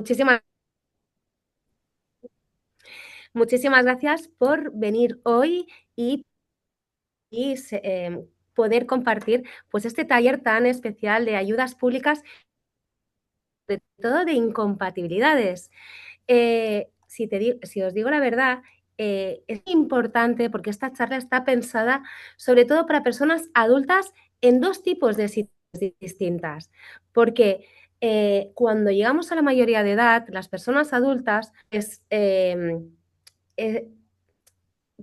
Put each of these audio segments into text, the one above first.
muchísimas, muchísimas gracias por venir hoy y, y poder compartir pues, este taller tan especial de ayudas públicas, sobre todo de incompatibilidades. Si os digo la verdad, es importante porque esta charla está pensada sobre todo para personas adultas en dos tipos de situaciones distintas. Porque cuando llegamos a la mayoría de edad, las personas adultas, eh,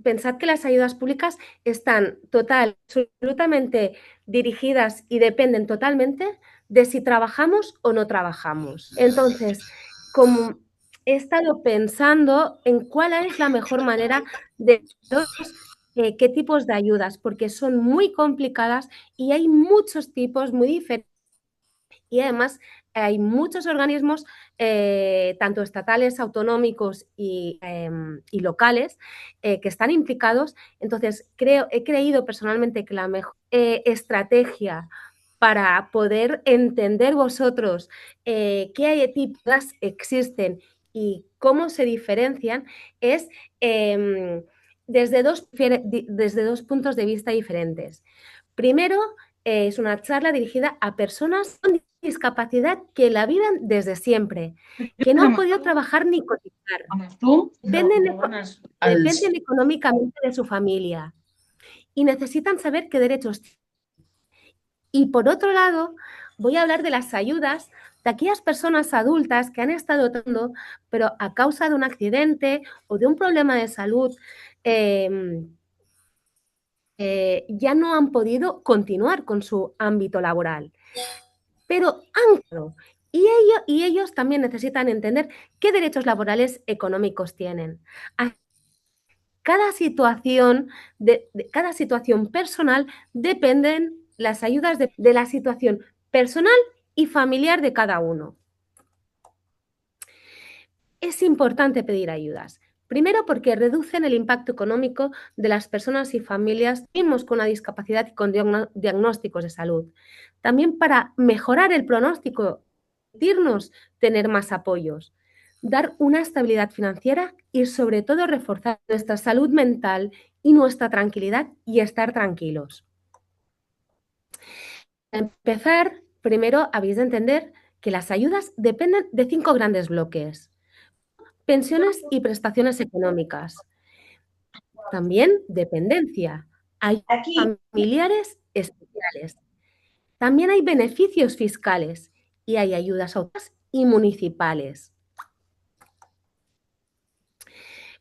pensad que las ayudas públicas están absolutamente dirigidas y dependen totalmente de si trabajamos o no trabajamos. Entonces, como he estado pensando en cuál es la mejor manera de qué tipos de ayudas, porque son muy complicadas y hay muchos tipos muy diferentes. Y además hay muchos organismos, tanto estatales, autonómicos y locales, que están implicados. Entonces, he creído personalmente que la mejor estrategia para poder entender vosotros qué tipos existen y cómo se diferencian es desde dos puntos de vista diferentes. Primero, es una charla dirigida a personas con discapacidad que la viven desde siempre, que no han podido trabajar ni cotizar, dependen económicamente de su familia y necesitan saber qué derechos tienen. Y por otro lado, voy a hablar de las ayudas de aquellas personas adultas que han estado tratando, pero a causa de un accidente o de un problema de salud, ya no han podido continuar con su ámbito laboral. Pero han y ellos también necesitan entender qué derechos laborales económicos tienen. Cada situación, cada situación personal dependen las ayudas de la situación personal y familiar de cada uno. Es importante pedir ayudas. Primero, porque reducen el impacto económico de las personas y familias mismos con una discapacidad y con diagnósticos de salud. También para mejorar el pronóstico, permitirnos tener más apoyos, dar una estabilidad financiera y sobre todo reforzar nuestra salud mental y nuestra tranquilidad y estar tranquilos. Para empezar, primero habéis de entender que las ayudas dependen de 5 grandes bloques. Pensiones y prestaciones económicas. También dependencia. Hay familiares especiales. También hay beneficios fiscales y hay ayudas autónomas y municipales.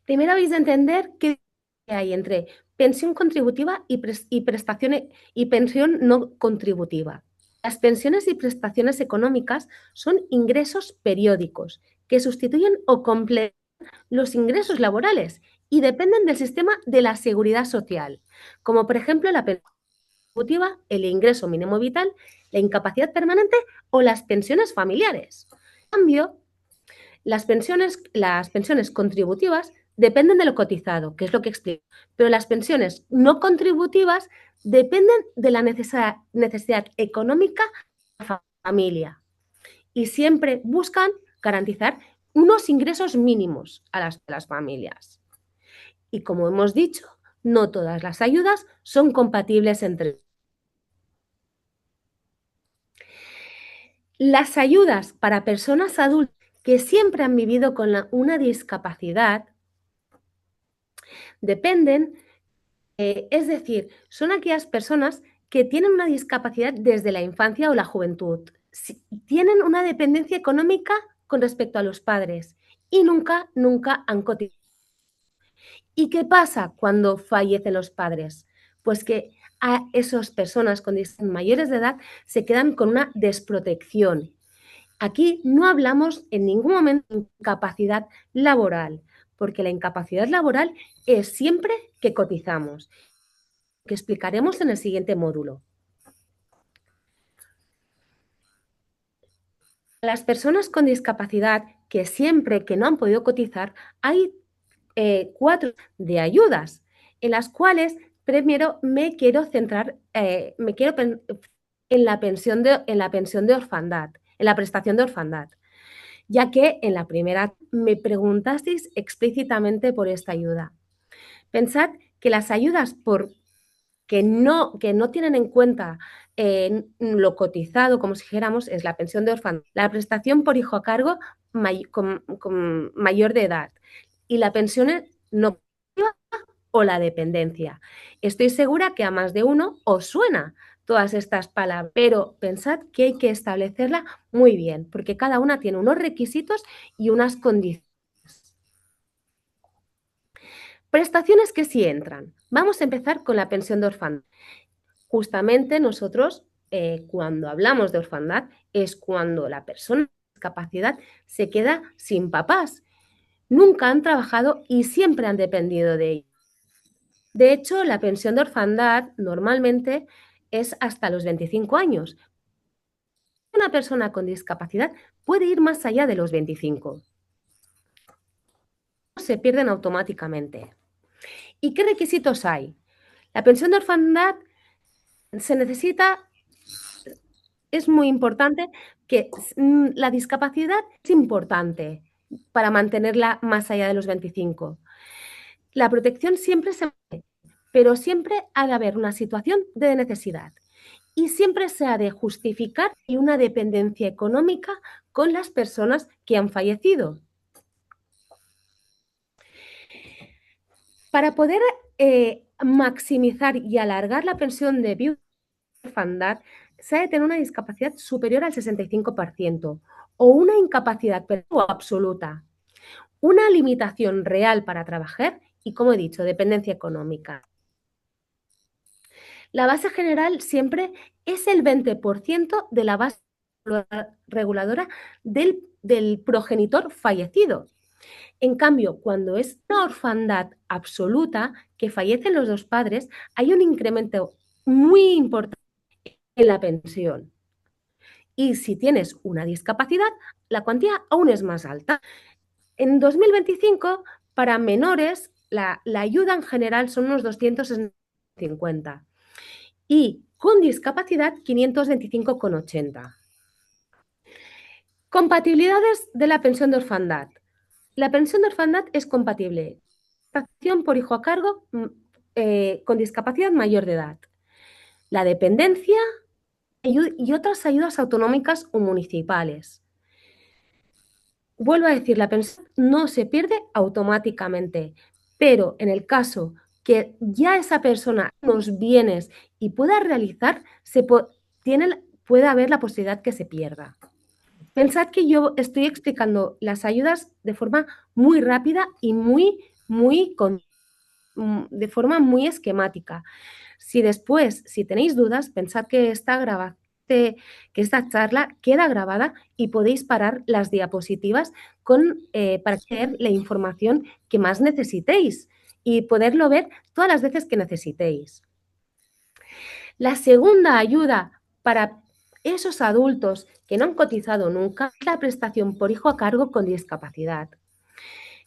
Primero habéis de entender qué hay entre pensión contributiva y pensión no contributiva. Las pensiones y prestaciones económicas son ingresos periódicos que sustituyen o complementan los ingresos laborales y dependen del sistema de la seguridad social, como por ejemplo la pensión contributiva, el ingreso mínimo vital, la incapacidad permanente o las pensiones familiares. En cambio, las pensiones contributivas dependen de lo cotizado, que es lo que explico, pero las pensiones no contributivas dependen de la necesidad económica de la familia y siempre buscan garantizar unos ingresos mínimos a las familias. Y como hemos dicho, no todas las ayudas son compatibles entre sí. Las ayudas para personas adultas que siempre han vivido con una discapacidad dependen, es decir, son aquellas personas que tienen una discapacidad desde la infancia o la juventud. Tienen una dependencia económica con respecto a los padres y nunca han cotizado. ¿Y qué pasa cuando fallecen los padres? Pues que a esas personas con mayores de edad se quedan con una desprotección. Aquí no hablamos en ningún momento de incapacidad laboral, porque la incapacidad laboral es siempre que cotizamos, que explicaremos en el siguiente módulo. Las personas con discapacidad que siempre que no han podido cotizar, hay 4 de ayudas, en las cuales primero me quiero centrar, en la pensión de orfandad, en la prestación de orfandad. ya que en la primera me preguntasteis explícitamente por esta ayuda. Pensad que las ayudas que no tienen en cuenta lo cotizado, como si dijéramos, es la pensión de orfandad, la prestación por hijo a cargo con mayor de edad y la pensión no o la dependencia. Estoy segura que a más de uno os suena todas estas palabras, pero pensad que hay que establecerla muy bien, porque cada una tiene unos requisitos y unas condiciones. Prestaciones que sí entran. Vamos a empezar con la pensión de orfandad. Justamente nosotros, cuando hablamos de orfandad, es cuando la persona con discapacidad se queda sin papás. Nunca han trabajado y siempre han dependido de ellos. De hecho, la pensión de orfandad normalmente es hasta los 25 años. Una persona con discapacidad puede ir más allá de los 25. Se pierden automáticamente. ¿Y qué requisitos hay? La pensión de orfandad se necesita, es muy importante que la discapacidad es importante para mantenerla más allá de los 25. La protección siempre se mantiene, pero siempre ha de haber una situación de necesidad y siempre se ha de justificar una dependencia económica con las personas que han fallecido. Para poder maximizar y alargar la pensión de viuda y orfandad, se ha de tener una discapacidad superior al 65% o una incapacidad absoluta, una limitación real para trabajar y, como he dicho, dependencia económica. La base general siempre es el 20% de la base reguladora del progenitor fallecido. En cambio, cuando es una orfandad absoluta, que fallecen los dos padres, hay un incremento muy importante en la pensión. Y si tienes una discapacidad, la cuantía aún es más alta. En 2025, para menores, la ayuda en general son unos 250 y con discapacidad 525,80. Compatibilidades de la pensión de orfandad. La pensión de orfandad es compatible por hijo a cargo con discapacidad mayor de edad, la dependencia y otras ayudas autonómicas o municipales. Vuelvo a decir, la pensión no se pierde automáticamente, pero en el caso que ya esa persona nos bienes y pueda realizar, puede haber la posibilidad que se pierda. Pensad que yo estoy explicando las ayudas de forma muy rápida y de forma muy esquemática. Si después, si tenéis dudas, pensad que que esta charla queda grabada y podéis parar las diapositivas para ver la información que más necesitéis y poderlo ver todas las veces que necesitéis. La segunda ayuda para esos adultos que no han cotizado nunca es la prestación por hijo a cargo con discapacidad.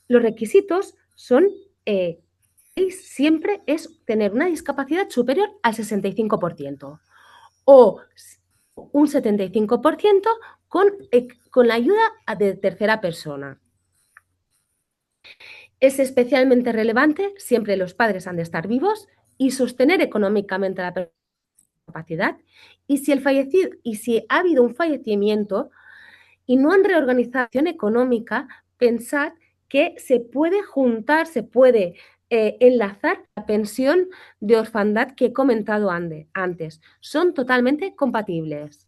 Los requisitos son siempre es tener una discapacidad superior al 65% o un 75% con la ayuda de tercera persona. Es especialmente relevante, siempre los padres han de estar vivos y sostener económicamente la discapacidad. Y si ha habido un fallecimiento y no han reorganizado la económica, pensad que se puede juntar, se puede enlazar la pensión de orfandad que he comentado antes. Son totalmente compatibles.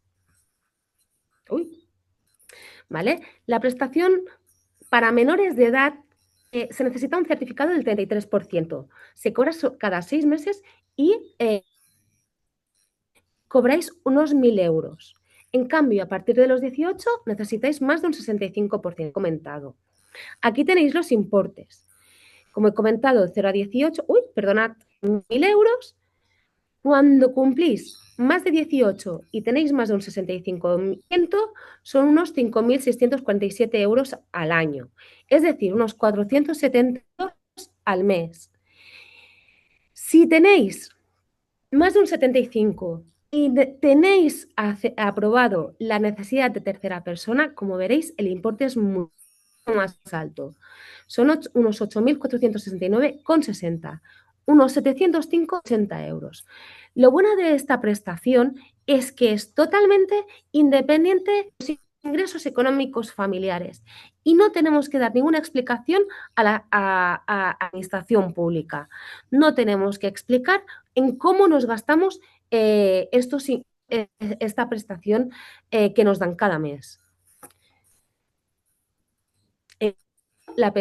¿Vale? La prestación para menores de edad se necesita un certificado del 33%. Se cobra cada 6 meses y cobráis unos 1.000 euros. En cambio, a partir de los 18 necesitáis más de un 65% comentado. Aquí tenéis los importes. Como he comentado, 0 a 18, perdonad, 1.000 euros. Cuando cumplís más de 18 y tenéis más de un 65%, son unos 5.647 euros al año. Es decir, unos 470 euros al mes. Si tenéis más de un 75 tenéis aprobado la necesidad de tercera persona, como veréis, el importe es mucho más alto. Son unos 8.469,60, unos 705,80 euros. Lo bueno de esta prestación es que es totalmente independiente de los ingresos económicos familiares y no tenemos que dar ninguna explicación a la administración pública. No tenemos que explicar en cómo nos gastamos esta prestación que nos dan cada mes. La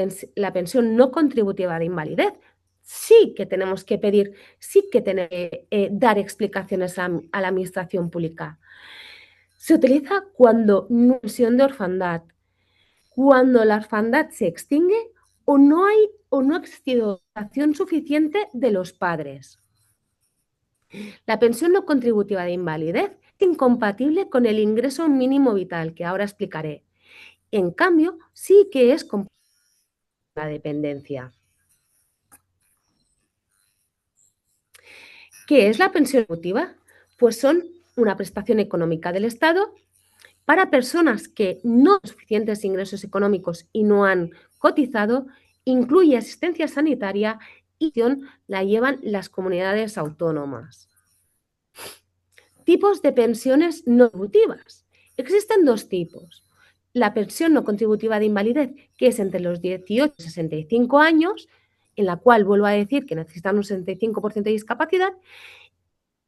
pensión no contributiva de invalidez sí que tenemos que pedir, sí que tenemos que dar explicaciones a la administración pública. Se utiliza cuando no hay pensión de orfandad, cuando la orfandad se extingue o no ha existido educación suficiente de los padres. La pensión no contributiva de invalidez es incompatible con el ingreso mínimo vital, que ahora explicaré. En cambio, sí que es compatible con la dependencia. ¿Qué es la pensión contributiva? Pues son una prestación económica del Estado para personas que no tienen suficientes ingresos económicos y no han cotizado, incluye asistencia sanitaria y la llevan las comunidades autónomas. Tipos de pensiones no contributivas. Existen dos tipos. La pensión no contributiva de invalidez, que es entre los 18 y 65 años, en la cual vuelvo a decir que necesitan un 65% de discapacidad.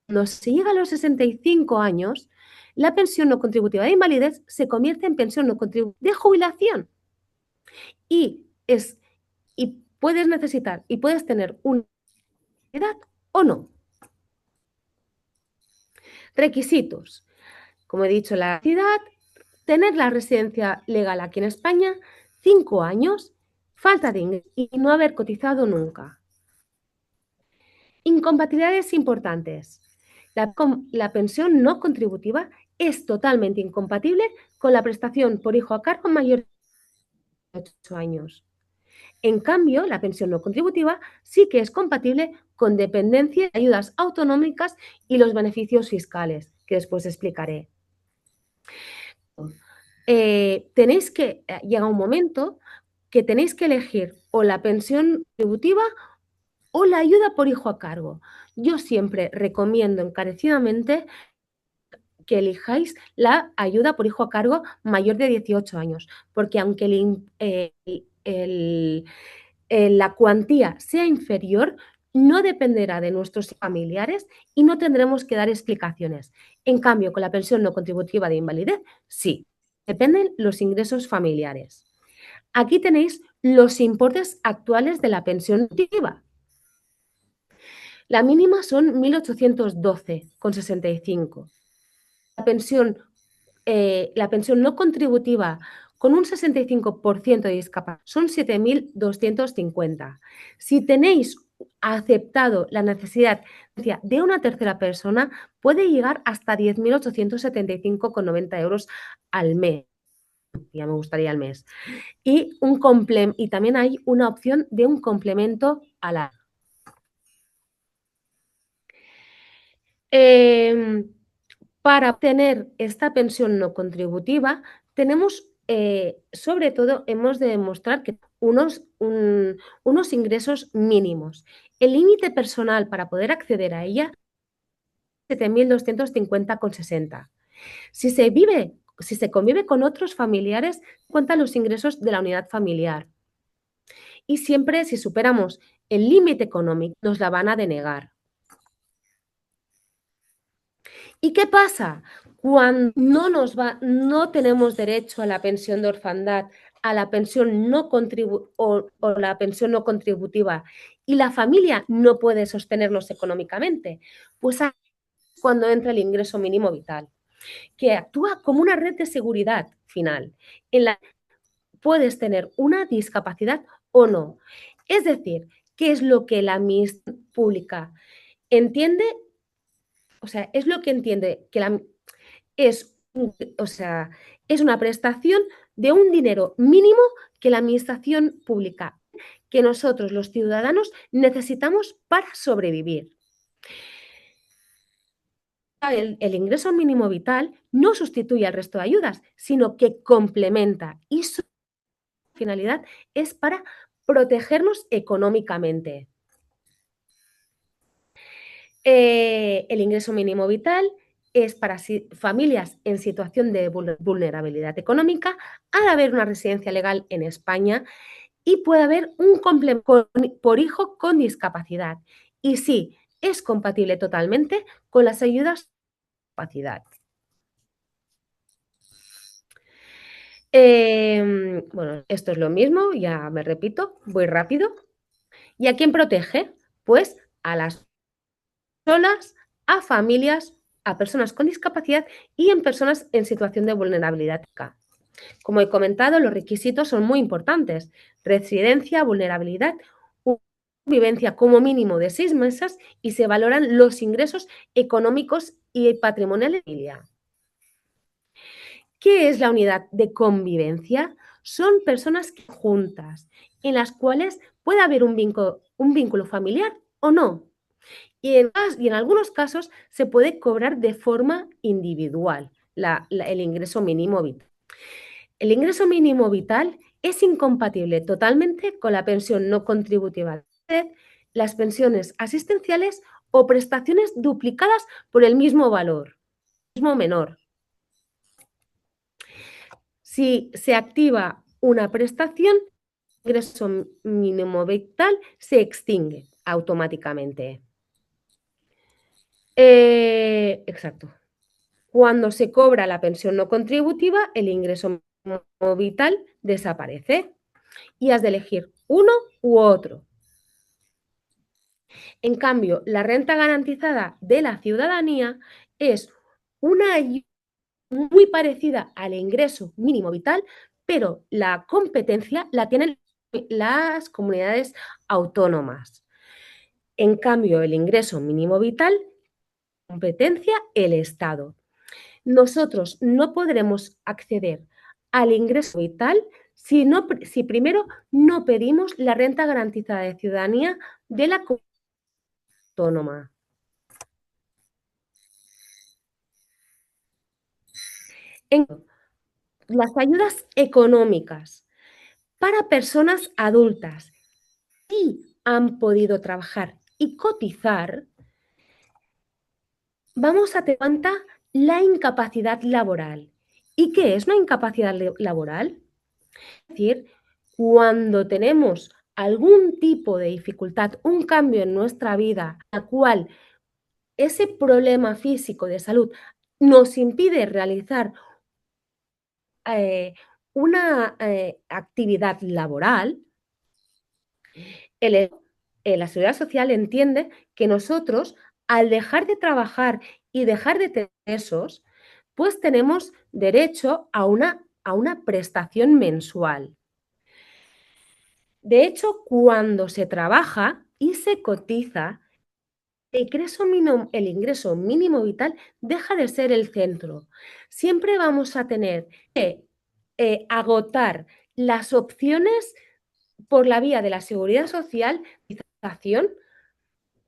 Cuando se llega a los 65 años, la pensión no contributiva de invalidez se convierte en pensión no contributiva de jubilación y puedes necesitar y puedes tener una edad o no. Requisitos. Como he dicho, la edad, tener la residencia legal aquí en España, 5 años, falta de ingresos y no haber cotizado nunca. Incompatibilidades importantes. La pensión no contributiva es totalmente incompatible con la prestación por hijo a cargo mayor de 8 años. En cambio, la pensión no contributiva sí que es compatible con dependencia, ayudas autonómicas y los beneficios fiscales, que después explicaré. Llega un momento que tenéis que elegir o la pensión contributiva o la ayuda por hijo a cargo. Yo siempre recomiendo encarecidamente que elijáis la ayuda por hijo a cargo mayor de 18 años, porque aunque la cuantía sea inferior, no dependerá de nuestros familiares y no tendremos que dar explicaciones. En cambio, con la pensión no contributiva de invalidez, sí, dependen los ingresos familiares. Aquí tenéis los importes actuales de la pensión contributiva. La mínima son 1.812,65. La pensión no contributiva con un 65% de discapacidad son 7.250. Si tenéis aceptado la necesidad de una tercera persona, puede llegar hasta 10.875,90 euros al mes. Ya me gustaría al mes. Y también hay una opción de un complemento al año. Para obtener esta pensión no contributiva, tenemos, sobre todo, hemos de demostrar que unos ingresos mínimos. El límite personal para poder acceder a ella es 7.250,60. Si se convive con otros familiares, cuentan los ingresos de la unidad familiar. Y siempre, si superamos el límite económico, nos la van a denegar. ¿Y qué pasa? Cuando no tenemos derecho a la pensión de orfandad, a la pensión o la pensión no contributiva y la familia no puede sostenernos económicamente, pues es cuando entra el ingreso mínimo vital, que actúa como una red de seguridad final, en la que puedes tener una discapacidad o no. Es decir, ¿qué es lo que la administración pública entiende? O sea, es lo que entiende que es una prestación de un dinero mínimo que la administración pública, que nosotros los ciudadanos necesitamos para sobrevivir. el ingreso mínimo vital no sustituye al resto de ayudas, sino que complementa y su finalidad es para protegernos económicamente. El ingreso mínimo vital es para familias en situación de vulnerabilidad económica, al haber una residencia legal en España y puede haber un complemento por hijo con discapacidad. Y sí, es compatible totalmente con las ayudas de discapacidad. Bueno, esto es lo mismo, ya me repito, voy rápido. ¿Y a quién protege? Pues a las personas, a familias, a personas con discapacidad y en personas en situación de vulnerabilidad. Como he comentado, los requisitos son muy importantes. Residencia, vulnerabilidad, vivencia como mínimo de 6 meses y se valoran los ingresos económicos y patrimoniales de la familia. ¿Qué es la unidad de convivencia? Son personas juntas, en las cuales puede haber un vínculo familiar o no. Y en algunos casos se puede cobrar de forma individual el ingreso mínimo vital. El ingreso mínimo vital es incompatible totalmente con la pensión no contributiva, las pensiones asistenciales o prestaciones duplicadas por el mismo valor, mismo menor. Si se activa una prestación, el ingreso mínimo vital se extingue automáticamente. Exacto. Cuando se cobra la pensión no contributiva, el ingreso mínimo vital desaparece y has de elegir uno u otro. En cambio, la renta garantizada de la ciudadanía es una ayuda muy parecida al ingreso mínimo vital, pero la competencia la tienen las comunidades autónomas. En cambio, el ingreso mínimo vital, competencia el Estado. Nosotros no podremos acceder al ingreso vital si primero no pedimos la renta garantizada de ciudadanía de la comunidad autónoma. En las ayudas económicas para personas adultas que han podido trabajar y cotizar, vamos a tener en cuenta la incapacidad laboral. ¿Y qué es una incapacidad laboral? Es decir, cuando tenemos algún tipo de dificultad, un cambio en nuestra vida, la cual ese problema físico de salud nos impide realizar una actividad laboral, la Seguridad Social entiende que nosotros, al dejar de trabajar y dejar de tener esos, pues tenemos derecho a una prestación mensual. De hecho, cuando se trabaja y se cotiza, el ingreso mínimo vital deja de ser el centro. Siempre vamos a tener que agotar las opciones por la vía de la seguridad social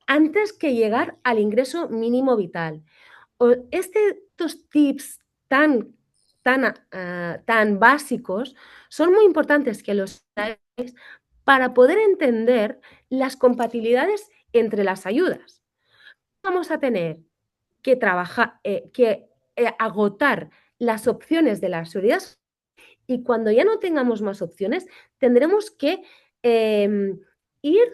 antes que llegar al ingreso mínimo vital. Estos tips tan básicos son muy importantes que los tengáis para poder entender las compatibilidades entre las ayudas. Vamos a tener que trabajar, agotar las opciones de la seguridad y cuando ya no tengamos más opciones, tendremos que ir a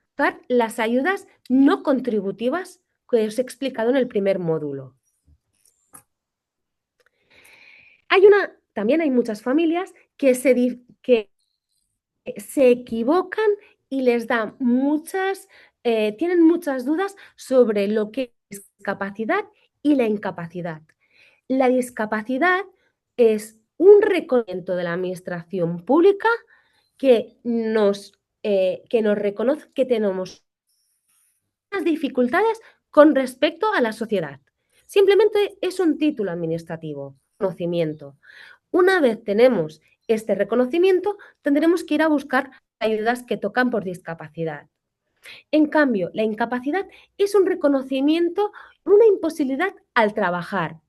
buscar las ayudas no contributivas que os he explicado en el primer módulo. También hay muchas familias que se equivocan y les dan tienen muchas dudas sobre lo que es discapacidad y la incapacidad. La discapacidad es un reconocimiento de la administración pública que nos reconoce que tenemos unas dificultades con respecto a la sociedad. Simplemente es un título administrativo, conocimiento. Una vez tenemos este reconocimiento, tendremos que ir a buscar ayudas que tocan por discapacidad. En cambio, la incapacidad es un reconocimiento una imposibilidad al trabajar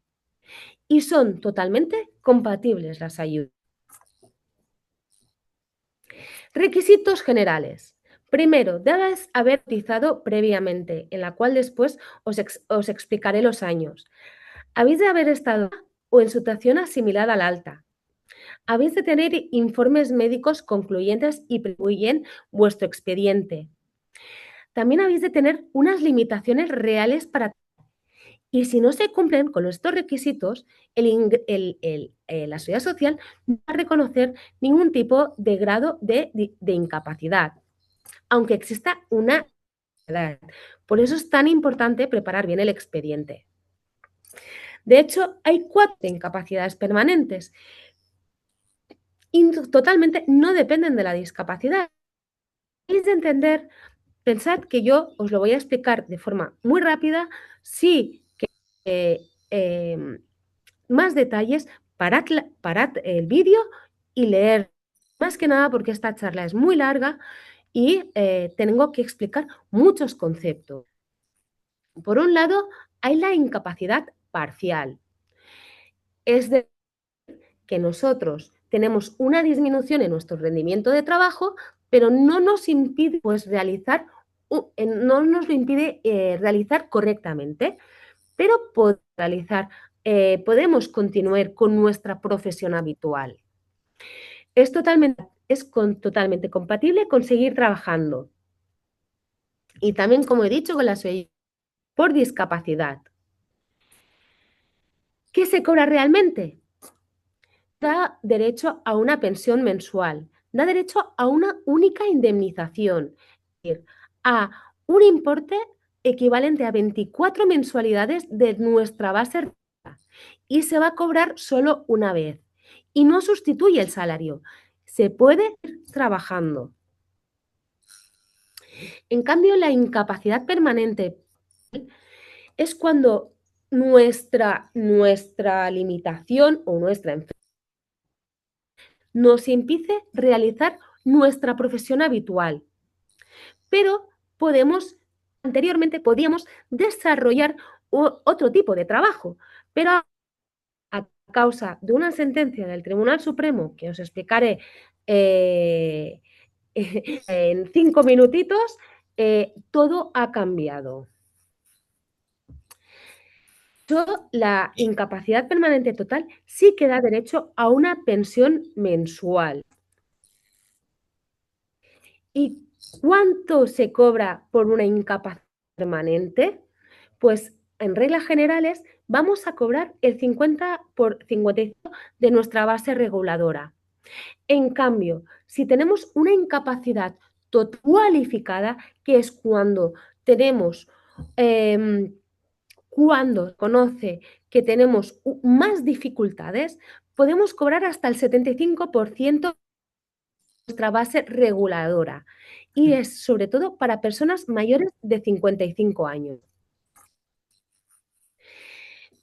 y son totalmente compatibles las ayudas. Requisitos generales. Primero, debes haber cotizado previamente, en la cual después os explicaré los años. Habéis de haber estado o en situación asimilada al alta. Habéis de tener informes médicos concluyentes y previenen vuestro expediente. También habéis de tener unas limitaciones reales para... Y si no se cumplen con estos requisitos, la Seguridad Social no va a reconocer ningún tipo de grado de incapacidad, aunque exista una edad. Por eso es tan importante preparar bien el expediente. De hecho, hay 4 incapacidades permanentes y totalmente no dependen de la discapacidad. Tenéis de entender, pensad que yo os lo voy a explicar de forma muy rápida. Sí que más detalles, parad el vídeo y leer. Más que nada porque esta charla es muy larga y tengo que explicar muchos conceptos. Por un lado, hay la incapacidad parcial. Es decir, que nosotros tenemos una disminución en nuestro rendimiento de trabajo, pero no nos impide realizar, no nos lo impide realizar correctamente, pero podemos continuar con nuestra profesión habitual. Es totalmente compatible con seguir trabajando. Y también, como he dicho, con la por discapacidad. ¿Qué se cobra realmente? Da derecho a una pensión mensual, da derecho a una única indemnización, es decir, a un importe equivalente a 24 mensualidades de nuestra base y se va a cobrar solo una vez y no sustituye el salario. Se puede ir trabajando. En cambio, la incapacidad permanente es cuando nuestra limitación o nuestra enfermedad nos impide realizar nuestra profesión habitual. Pero anteriormente podíamos desarrollar otro tipo de trabajo, pero a causa de una sentencia del Tribunal Supremo que os explicaré en 5 minutitos, todo ha cambiado. La incapacidad permanente total sí que da derecho a una pensión mensual. ¿Y cuánto se cobra por una incapacidad permanente? Pues en reglas generales vamos a cobrar el 50 por 55 de nuestra base reguladora. En cambio, si tenemos una incapacidad cualificada, que es cuando cuando conoce que tenemos más dificultades, podemos cobrar hasta el 75% de nuestra base reguladora y es sobre todo para personas mayores de 55 años.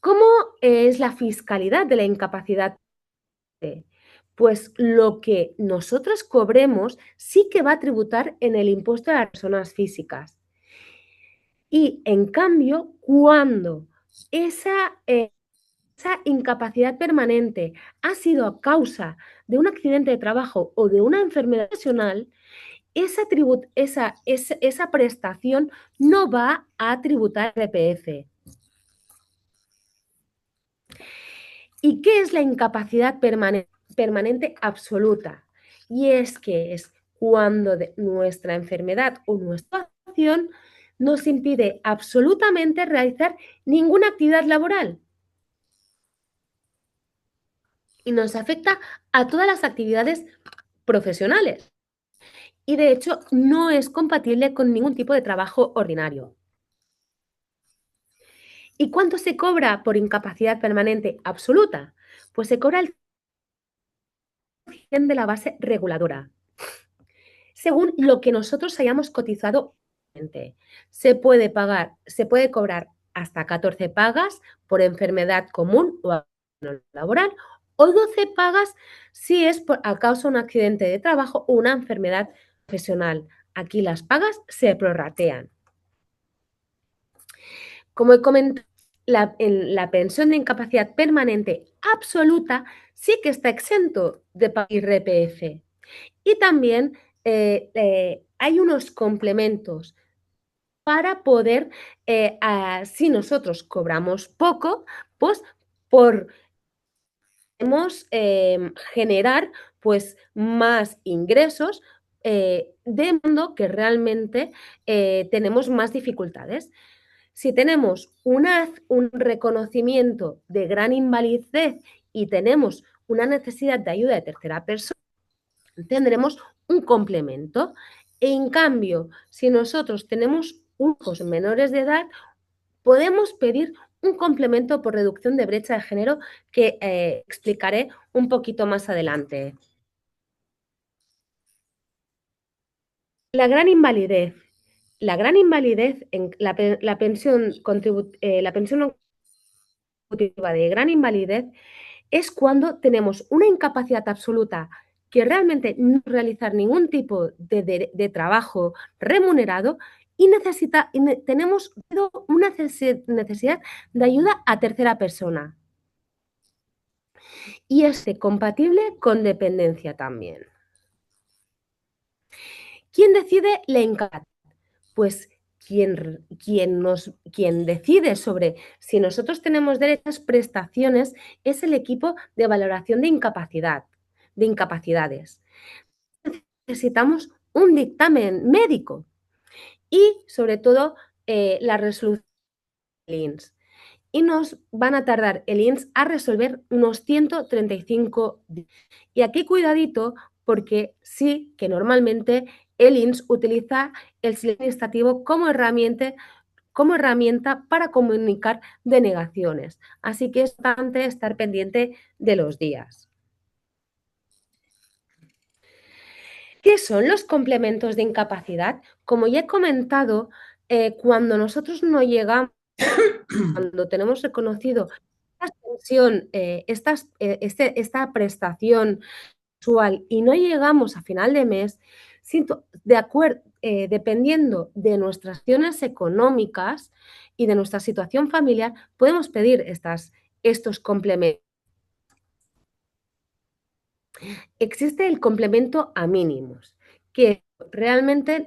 ¿Cómo es la fiscalidad de la incapacidad? Pues lo que nosotros cobremos sí que va a tributar en el impuesto a las personas físicas. Y en cambio, cuando esa incapacidad permanente ha sido a causa de un accidente de trabajo o de una enfermedad profesional, esa prestación no va a tributar IRPF. ¿Y qué es la incapacidad permanente absoluta? Y es que es cuando nuestra enfermedad o nuestra situación nos impide absolutamente realizar ninguna actividad laboral y nos afecta a todas las actividades profesionales. Y de hecho no es compatible con ningún tipo de trabajo ordinario. ¿Y cuánto se cobra por incapacidad permanente absoluta? Pues se cobra el 100% de la base reguladora, según lo que nosotros hayamos cotizado. Se puede cobrar hasta 14 pagas por enfermedad común o laboral o 12 pagas si es a causa de un accidente de trabajo o una enfermedad profesional. Aquí las pagas se prorratean. Como he comentado, en la pensión de incapacidad permanente absoluta sí que está exento de pagar IRPF. Y también hay unos complementos para poder, si nosotros cobramos poco, pues por podemos generar pues más ingresos de modo que realmente tenemos más dificultades. Si tenemos un reconocimiento de gran invalidez y tenemos una necesidad de ayuda de tercera persona, tendremos un complemento. En cambio, si nosotros tenemos hijos menores de edad, podemos pedir un complemento por reducción de brecha de género que explicaré un poquito más adelante. La gran invalidez. La gran invalidez, la pensión contributiva de gran invalidez es cuando tenemos una incapacidad absoluta que realmente no realizar ningún tipo de trabajo remunerado y tenemos una necesidad de ayuda a tercera persona. Y es compatible con dependencia también. ¿Quién decide la incapacidad? Pues quien decide sobre si nosotros tenemos derechas prestaciones es el equipo de valoración de incapacidades. Necesitamos un dictamen médico y, sobre todo, la resolución del INS. Y nos van a tardar el INS a resolver unos 135 días. Y aquí cuidadito, porque sí que normalmente el INS utiliza el silencio administrativo como herramienta para comunicar denegaciones. Así que es importante estar pendiente de los días. ¿Qué son los complementos de incapacidad? Como ya he comentado, cuando nosotros no llegamos, cuando tenemos reconocido esta prestación mensual y no llegamos a final de mes, dependiendo de nuestras acciones económicas y de nuestra situación familiar, podemos pedir estos complementos. Existe el complemento a mínimos, que realmente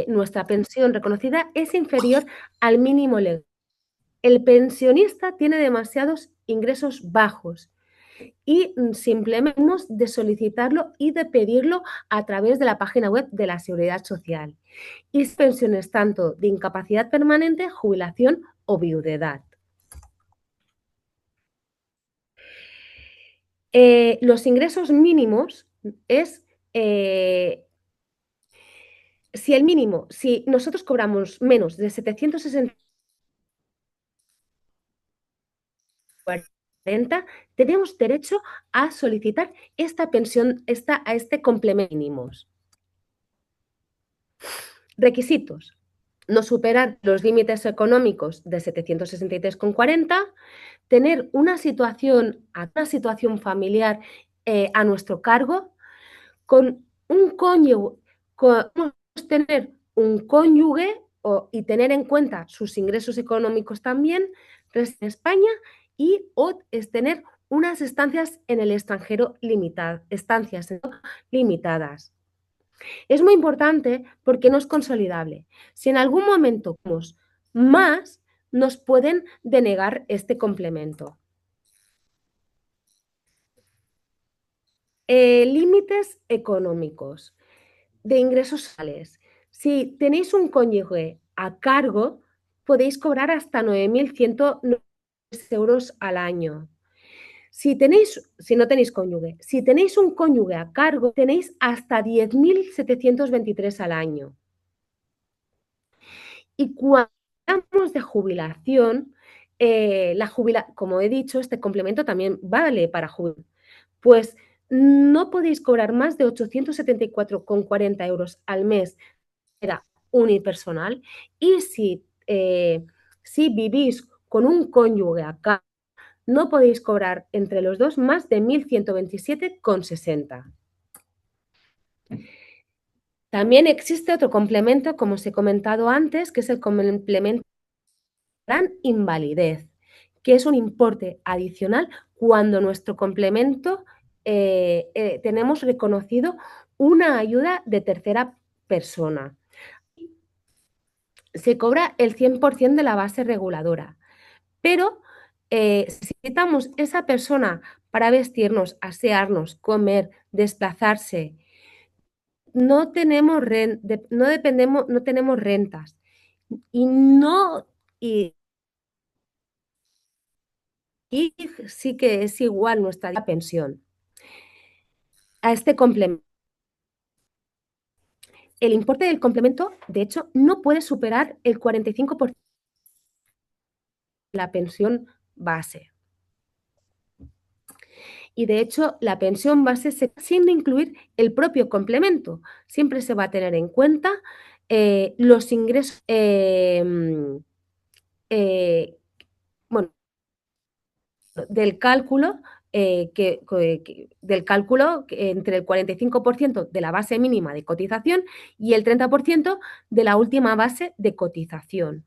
nuestra pensión reconocida es inferior al mínimo legal. El pensionista tiene demasiados ingresos bajos y simplemente de solicitarlo y de pedirlo a través de la página web de la Seguridad Social. Y pensiones tanto de incapacidad permanente, jubilación o viudedad. Los ingresos mínimos es si nosotros cobramos menos de 760 tenemos derecho a solicitar esta pensión, a este complemento mínimos. Requisitos: no superar los límites económicos de 763,40, tener una situación familiar a nuestro cargo, con un cónyuge, tener un cónyuge y tener en cuenta sus ingresos económicos también, en España, o es tener unas estancias en el extranjero limitadas. Es muy importante porque no es consolidable. Si en algún momento tenemos más, nos pueden denegar este complemento. Límites económicos de ingresos sociales. Si tenéis un cónyuge a cargo, podéis cobrar hasta 9.109 euros al año. Si no tenéis cónyuge, si tenéis un cónyuge a cargo, tenéis hasta 10.723 al año. Y cuando hablamos de jubilación, como he dicho, este complemento también vale para jubilación. Pues no podéis cobrar más de 874,40 euros al mes era unipersonal y si vivís con un cónyuge acá, no podéis cobrar entre los dos más de 1.127,60. También existe otro complemento, como os he comentado antes, que es el complemento gran invalidez, que es un importe adicional cuando nuestro complemento tenemos reconocido una ayuda de tercera persona. Se cobra el 100% de la base reguladora, pero si necesitamos esa persona para vestirnos, asearnos, comer, desplazarse, no tenemos no dependemos, no tenemos rentas y no y sí que es igual nuestra pensión a este complemento. El importe del complemento, de hecho, no puede superar el 45% de la pensión base. Y de hecho, la pensión base se sin incluir el propio complemento. Siempre se va a tener en cuenta los ingresos, bueno, del cálculo entre el 45% de la base mínima de cotización y el 30% de la última base de cotización.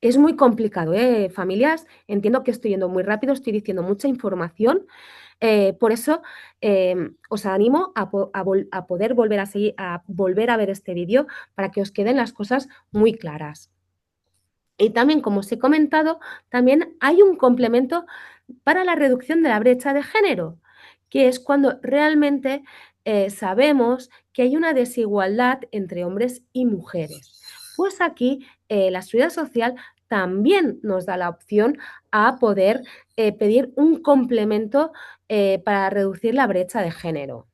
Es muy complicado, familias. Entiendo que estoy yendo muy rápido, estoy diciendo mucha información. Por eso os animo a poder volver a ver este vídeo para que os queden las cosas muy claras. Y también, como os he comentado, también hay un complemento para la reducción de la brecha de género, que es cuando realmente sabemos que hay una desigualdad entre hombres y mujeres. Pues aquí la Seguridad Social también nos da la opción a poder pedir un complemento para reducir la brecha de género.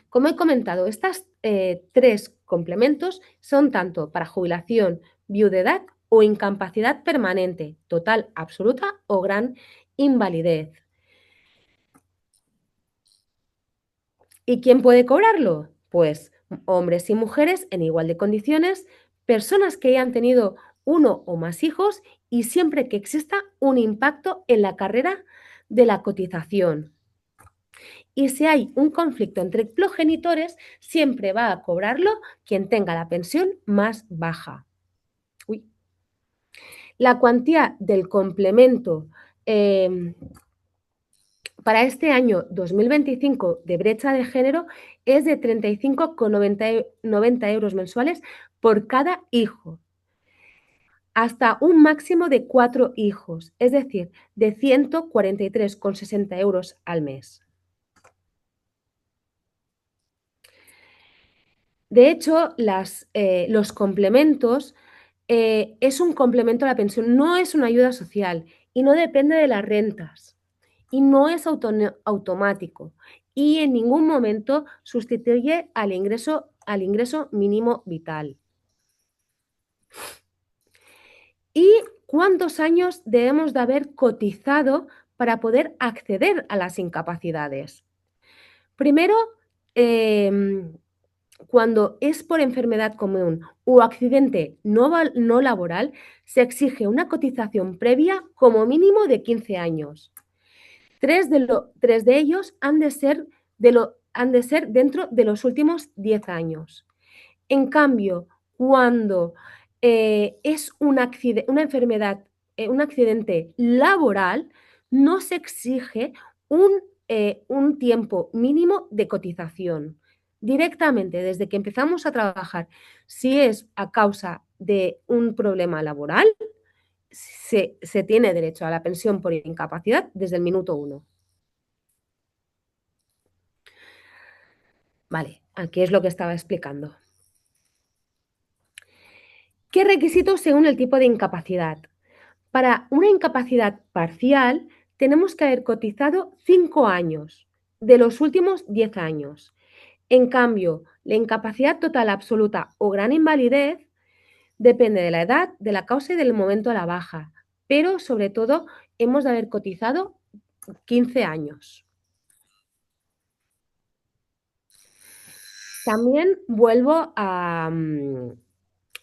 Como he comentado, estos tres complementos son tanto para jubilación, viudedad o incapacidad permanente, total, absoluta o gran invalidez. ¿Y quién puede cobrarlo? Pues hombres y mujeres en igual de condiciones, personas que hayan tenido uno o más hijos y siempre que exista un impacto en la carrera de la cotización. Y si hay un conflicto entre progenitores, siempre va a cobrarlo quien tenga la pensión más baja. Uy. La cuantía del complemento para este año 2025 de brecha de género es de 35,90 euros mensuales por cada hijo, hasta un máximo de 4 hijos, es decir, de 143,60 euros al mes. De hecho, los complementos es un complemento a la pensión, no es una ayuda social y no depende de las rentas y no es automático y en ningún momento sustituye al ingreso mínimo vital. ¿Y cuántos años debemos de haber cotizado para poder acceder a las incapacidades? Primero, cuando es por enfermedad común o accidente no laboral, se exige una cotización previa como mínimo de 15 años. Tres de ellos han de ser dentro de los últimos 10 años. En cambio, cuando es una enfermedad, un accidente laboral, no se exige un tiempo mínimo de cotización. Directamente, desde que empezamos a trabajar, si es a causa de un problema laboral, se tiene derecho a la pensión por incapacidad desde el minuto 1. Vale, aquí es lo que estaba explicando. ¿Qué requisitos según el tipo de incapacidad? Para una incapacidad parcial, tenemos que haber cotizado 5 años de los últimos 10 años. En cambio, la incapacidad total absoluta o gran invalidez depende de la edad, de la causa y del momento de la baja, pero sobre todo hemos de haber cotizado 15 años. También vuelvo a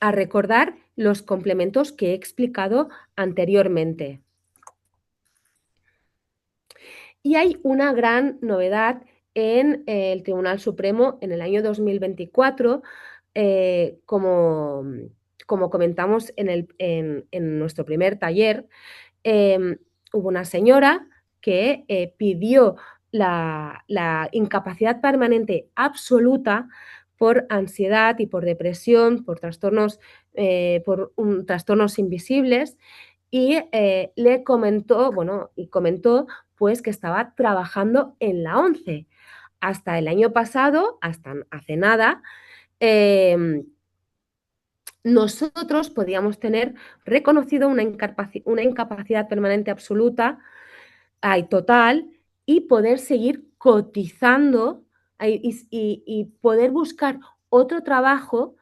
recordar los complementos que he explicado anteriormente. Y hay una gran novedad en el Tribunal Supremo en el año 2024, como como comentamos en nuestro primer taller, hubo una señora que pidió la incapacidad permanente absoluta por ansiedad y por depresión, por trastornos, trastornos invisibles, y le comentó, bueno, y comentó pues que estaba trabajando en la ONCE. Hasta el año pasado, hasta hace nada, nosotros podíamos tener reconocido una incapacidad permanente absoluta y total, y poder seguir cotizando y poder buscar otro trabajo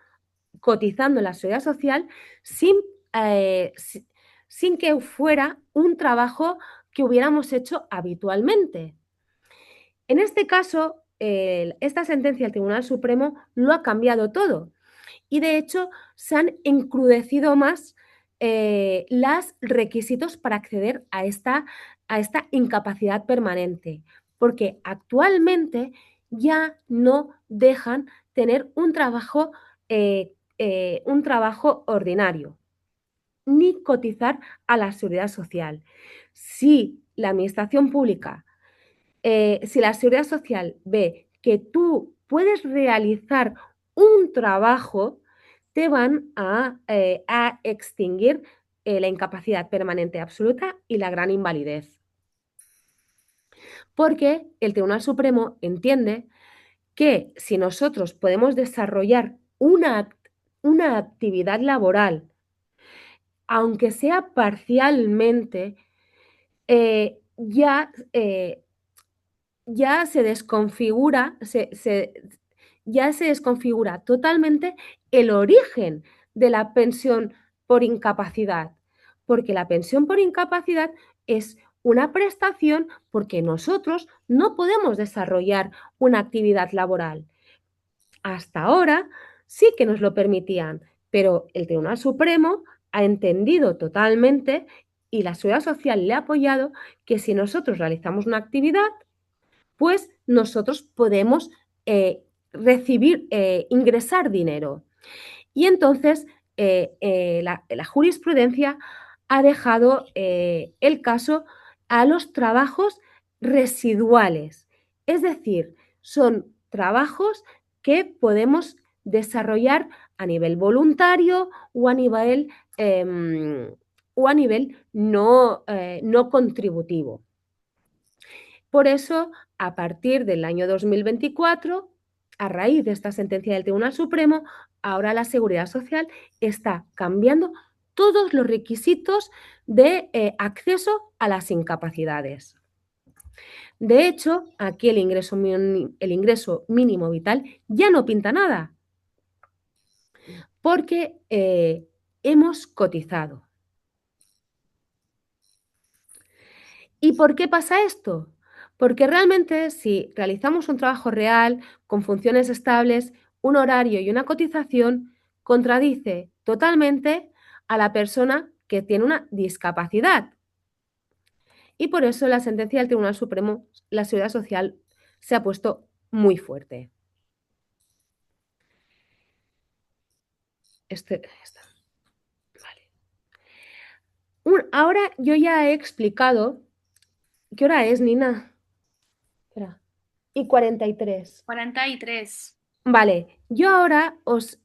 cotizando en la seguridad social sin, sin que fuera un trabajo que hubiéramos hecho habitualmente. En este caso, esta sentencia del Tribunal Supremo lo ha cambiado todo. Y de hecho se han encrudecido más los requisitos para acceder a esta incapacidad permanente, porque actualmente ya no dejan tener un trabajo ordinario, ni cotizar a la seguridad social. Si la administración pública, si la seguridad social ve que tú puedes realizar un trabajo, te van a extinguir la incapacidad permanente absoluta y la gran invalidez. Porque el Tribunal Supremo entiende que si nosotros podemos desarrollar una actividad laboral, aunque sea parcialmente, ya se desconfigura, ya se desconfigura totalmente el origen de la pensión por incapacidad, porque la pensión por incapacidad es una prestación porque nosotros no podemos desarrollar una actividad laboral. Hasta ahora sí que nos lo permitían, pero el Tribunal Supremo ha entendido totalmente, y la Seguridad Social le ha apoyado, que si nosotros realizamos una actividad, pues nosotros podemos recibir, ingresar dinero. Y entonces la jurisprudencia ha dejado el caso a los trabajos residuales. Es decir, son trabajos que podemos desarrollar a nivel voluntario o a nivel, no contributivo. Por eso, a partir del año 2024, a raíz de esta sentencia del Tribunal Supremo, ahora la Seguridad Social está cambiando todos los requisitos de acceso a las incapacidades. De hecho, aquí el ingreso mínimo vital ya no pinta nada, porque hemos cotizado. ¿Y por qué pasa esto? Porque realmente si realizamos un trabajo real, con funciones estables, un horario y una cotización, contradice totalmente a la persona que tiene una discapacidad. Y por eso la sentencia del Tribunal Supremo, la Seguridad Social, se ha puesto muy fuerte. Vale. Ahora yo ya he explicado. ¿Qué hora es, Nina? Espera. Y 43. 43. Vale, yo ahora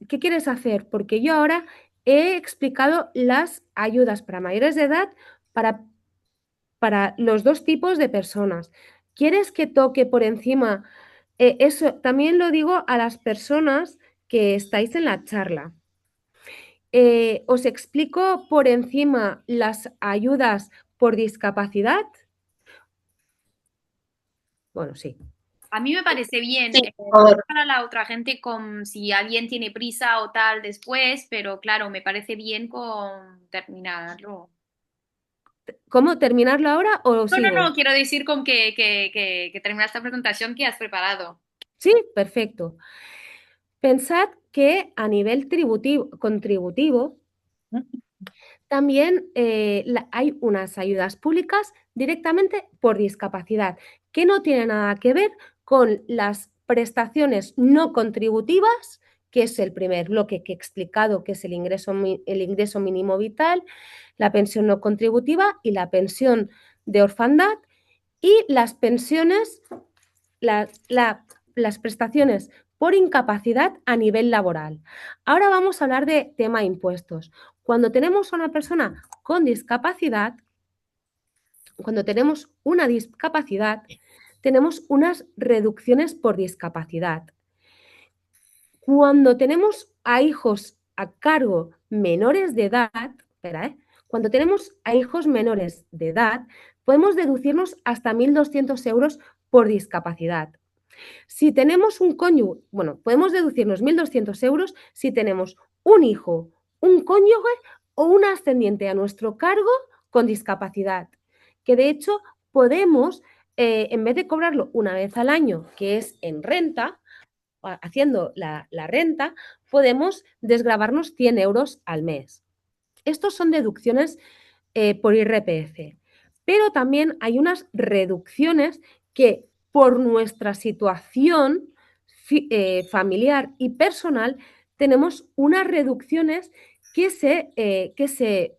¿qué quieres hacer? Porque yo ahora he explicado las ayudas para mayores de edad para, para los dos tipos de personas. ¿Quieres que toque por encima? Eso también lo digo a las personas que estáis en la charla. ¿Os explico por encima las ayudas por discapacidad? Bueno, sí. A mí me parece bien Sí, por favor. para la otra gente con si alguien tiene prisa o tal después, pero claro, me parece bien con terminarlo. ¿Cómo terminarlo ahora o No, no, no, sigo? quiero decir con que termina esta presentación que has preparado. Sí, perfecto. Pensad que a nivel contributivo también hay unas ayudas públicas directamente por discapacidad, que no tienen nada que ver con las prestaciones no contributivas que es el primer bloque que he explicado, que es el ingreso mínimo vital, la pensión no contributiva y la pensión de orfandad, y las pensiones, las prestaciones por incapacidad a nivel laboral. Ahora vamos a hablar de tema impuestos. Cuando tenemos a una persona con discapacidad, tenemos unas reducciones por discapacidad. Cuando tenemos a hijos a cargo menores de edad, cuando tenemos a hijos menores de edad, podemos deducirnos hasta 1.200 euros por discapacidad. Si tenemos un cónyuge, podemos deducirnos 1.200 euros si tenemos un hijo, un cónyuge o un ascendiente a nuestro cargo con discapacidad, que de hecho podemos, en vez de cobrarlo una vez al año, que es en renta, haciendo la renta, podemos desgravarnos 100 euros al mes. Estos son deducciones por IRPF, pero también hay unas reducciones que por nuestra situación familiar y personal tenemos unas reducciones que se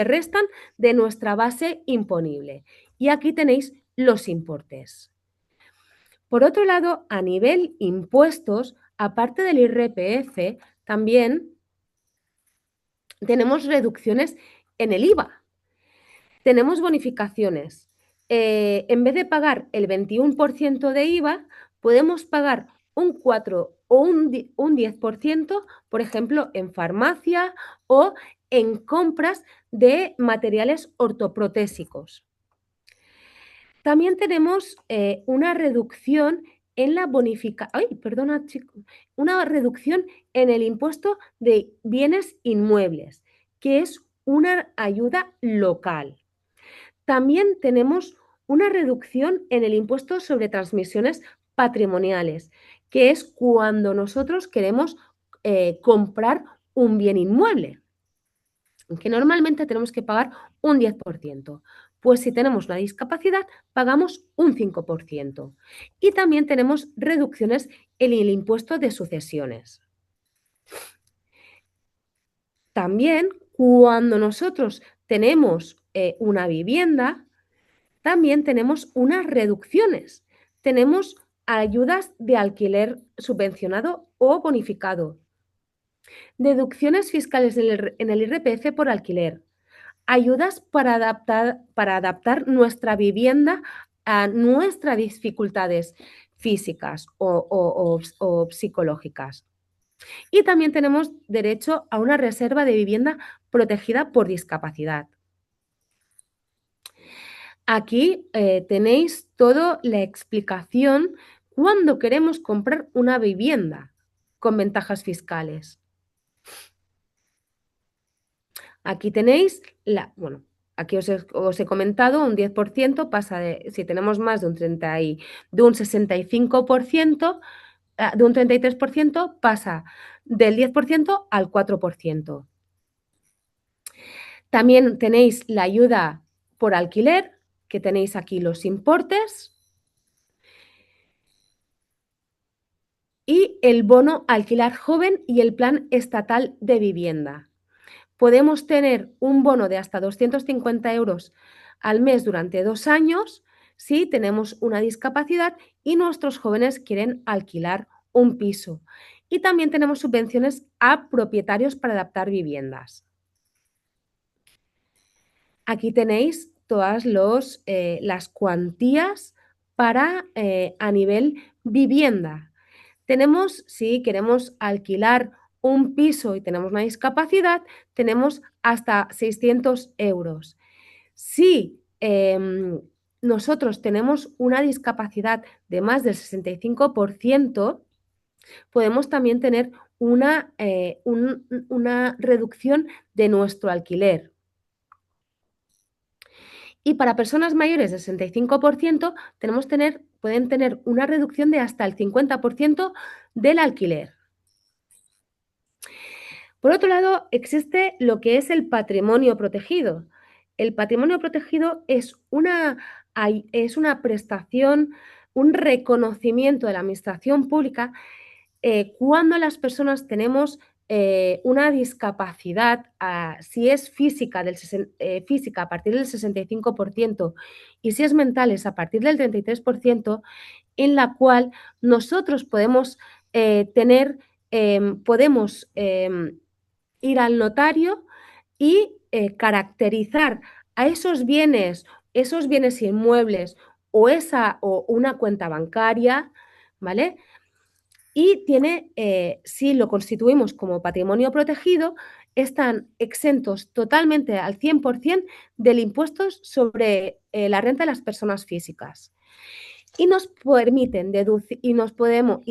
restan de nuestra base imponible. Y aquí tenéis los importes. Por otro lado, a nivel impuestos, aparte del IRPF, también tenemos reducciones en el IVA. Tenemos bonificaciones. En vez de pagar el 21% de IVA, podemos pagar un 4 o un 10%, por ejemplo, en farmacia o en compras de materiales ortoprotésicos. También tenemos una reducción en la una reducción en el impuesto de bienes inmuebles, que es una ayuda local. También tenemos una reducción en el impuesto sobre transmisiones patrimoniales, que es cuando nosotros queremos comprar un bien inmueble, que normalmente tenemos que pagar un 10%. Pues si tenemos una discapacidad, pagamos un 5%. Y también tenemos reducciones en el impuesto de sucesiones. También cuando nosotros tenemos una vivienda, también tenemos unas reducciones. Tenemos ayudas de alquiler subvencionado o bonificado, deducciones fiscales en el IRPF por alquiler, ayudas para adaptar nuestra vivienda a nuestras dificultades físicas o psicológicas. Y también tenemos derecho a una reserva de vivienda protegida por discapacidad. Aquí tenéis toda la explicación cuando queremos comprar una vivienda con ventajas fiscales. Aquí tenéis aquí os he comentado, un 10% pasa si tenemos más de un 65%, de un 33% pasa del 10% al 4%. También tenéis la ayuda por alquiler, que tenéis aquí los importes, y el bono alquilar joven y el plan estatal de vivienda. Podemos tener un bono de hasta 250 euros al mes durante 2 años si tenemos una discapacidad y nuestros jóvenes quieren alquilar un piso. Y también tenemos subvenciones a propietarios para adaptar viviendas. Aquí tenéis todas las cuantías para a nivel vivienda. Tenemos, si queremos alquilar un piso y tenemos una discapacidad, tenemos hasta 600 euros. Si nosotros tenemos una discapacidad de más del 65%, podemos también tener una reducción de nuestro alquiler. Y para personas mayores del 65% pueden tener una reducción de hasta el 50% del alquiler. Por otro lado, existe lo que es el patrimonio protegido. El patrimonio protegido es una prestación, un reconocimiento de la administración pública cuando las personas tenemos una discapacidad, si es física, física a partir del 65% y si es mental es a partir del 33%, en la cual nosotros podemos podemos ir al notario y caracterizar a esos bienes inmuebles o una cuenta bancaria, ¿vale? Y si lo constituimos como patrimonio protegido, están exentos totalmente al 100% del impuesto sobre la renta de las personas físicas. Y nos permiten deducir, y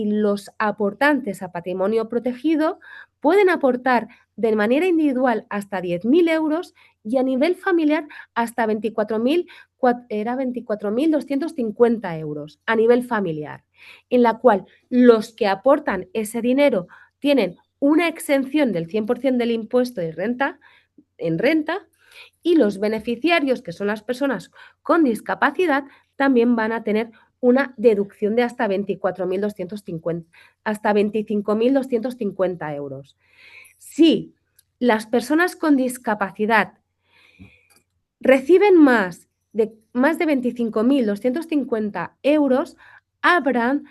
los aportantes a patrimonio protegido pueden aportar de manera individual hasta 10.000 euros y a nivel familiar hasta 24.250 euros a nivel familiar, en la cual los que aportan ese dinero tienen una exención del 100% del impuesto de renta, y los beneficiarios, que son las personas con discapacidad, también van a tener una deducción de hasta 25.250 euros. Si las personas con discapacidad reciben más de 25.250 euros, habrán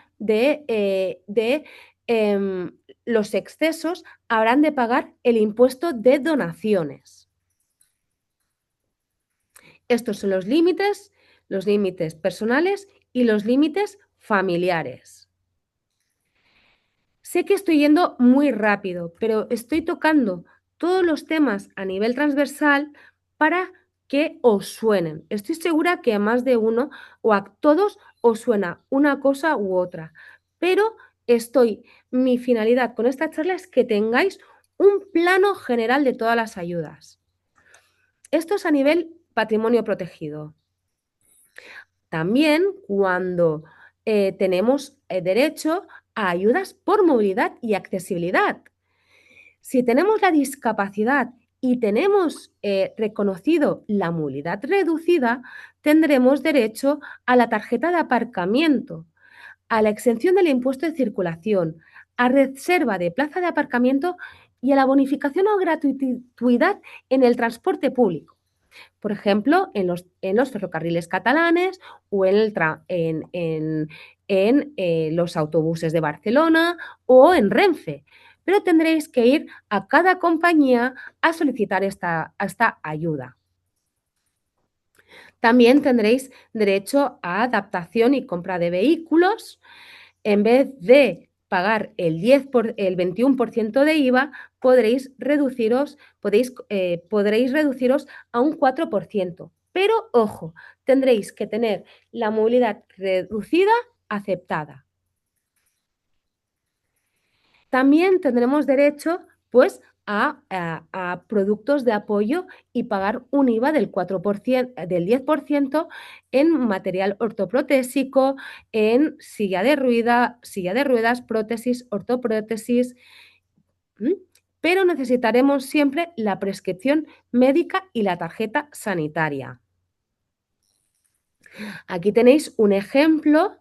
los excesos habrán de pagar el impuesto de donaciones. Estos son los límites personales y los límites familiares. Sé que estoy yendo muy rápido, pero estoy tocando todos los temas a nivel transversal para que os suenen. Estoy segura que a más de uno o a todos os suena una cosa u otra, pero mi finalidad con esta charla es que tengáis un plano general de todas las ayudas. Esto es a nivel patrimonio protegido. También cuando tenemos derecho a ayudas por movilidad y accesibilidad. Si tenemos la discapacidad y tenemos reconocido la movilidad reducida, tendremos derecho a la tarjeta de aparcamiento, a la exención del impuesto de circulación, a reserva de plaza de aparcamiento y a la bonificación o gratuidad en el transporte público. Por ejemplo, en los ferrocarriles catalanes o en los autobuses de Barcelona o en Renfe. Pero tendréis que ir a cada compañía a solicitar esta ayuda. También tendréis derecho a adaptación y compra de vehículos. En vez de pagar el 21% de IVA, podréis reduciros a un 4%. Pero, ojo, tendréis que tener la movilidad reducida aceptada. También tendremos derecho, pues, a productos de apoyo y pagar un IVA del 10% en material ortoprotésico, en silla de ruedas, prótesis, ortoprótesis. Pero necesitaremos siempre la prescripción médica y la tarjeta sanitaria. Aquí tenéis un ejemplo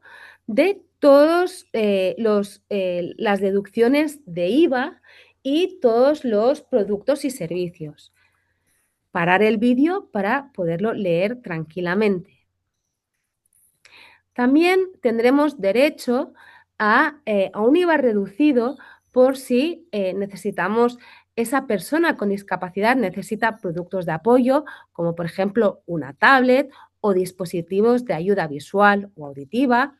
de todas las deducciones de IVA y todos los productos y servicios. Parar el vídeo para poderlo leer tranquilamente. También tendremos derecho a un IVA reducido por si esa persona con discapacidad necesita productos de apoyo, como por ejemplo una tablet o dispositivos de ayuda visual o auditiva,